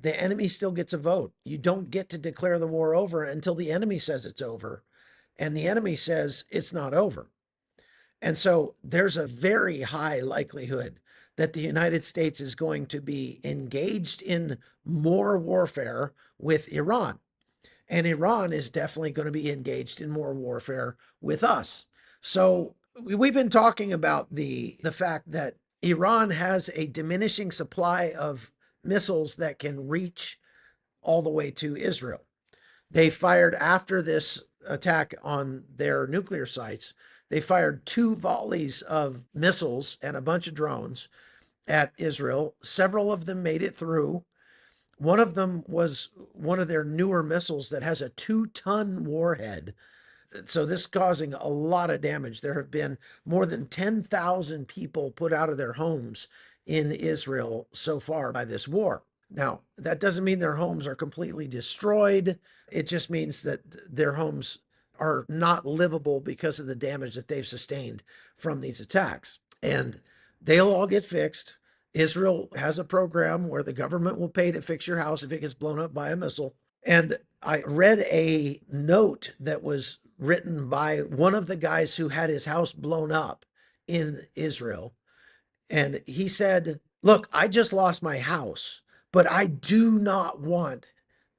the enemy still gets a vote. You don't get to declare the war over until the enemy says it's over. And the enemy says it's not over. And so there's a very high likelihood that the United States is going to be engaged in more warfare with Iran. And Iran is definitely going to be engaged in more warfare with us. So we've been talking about the fact that Iran has a diminishing supply of missiles that can reach all the way to Israel. They fired after this attack on their nuclear sites. They fired 2 volleys of missiles and a bunch of drones at Israel. Several of them made it through. One of them was one of their newer missiles that has a 2-ton warhead. So this is causing a lot of damage. There have been more than 10,000 people put out of their homes in Israel so far by this war. Now, that doesn't mean their homes are completely destroyed. It just means that their homes are not livable because of the damage that they've sustained from these attacks. And they'll all get fixed. Israel has a program where the government will pay to fix your house if it gets blown up by a missile. And I read a note that was written by one of the guys who had his house blown up in Israel. And he said, "Look, I just lost my house, but I do not want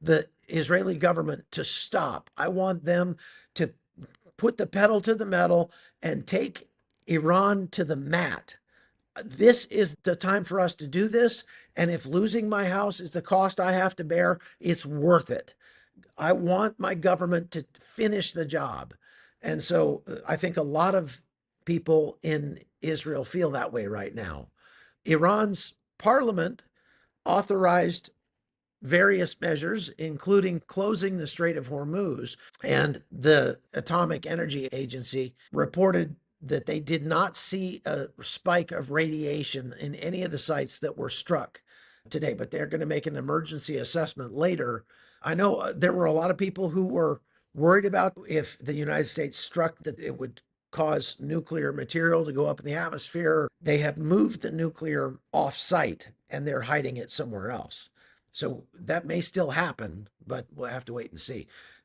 the Israeli government to stop. I want them to put the pedal to the metal and take Iran to the mat. This is the time for us to do this. And if losing my house is the cost I have to bear, it's worth it. I want my government to finish the job." And so I think a lot of people in Israel feel that way right now. Iran's parliament authorized various measures, including closing the Strait of Hormuz. And the Atomic Energy Agency reported that they did not see a spike of radiation in any of the sites that were struck today, but they're going to make an emergency assessment later. I know there were a lot of people who were worried about if the United States struck that it would cause nuclear material to go up in the atmosphere. They have moved the nuclear off site and they're hiding it somewhere else. So that may still happen, but we'll have to wait and see.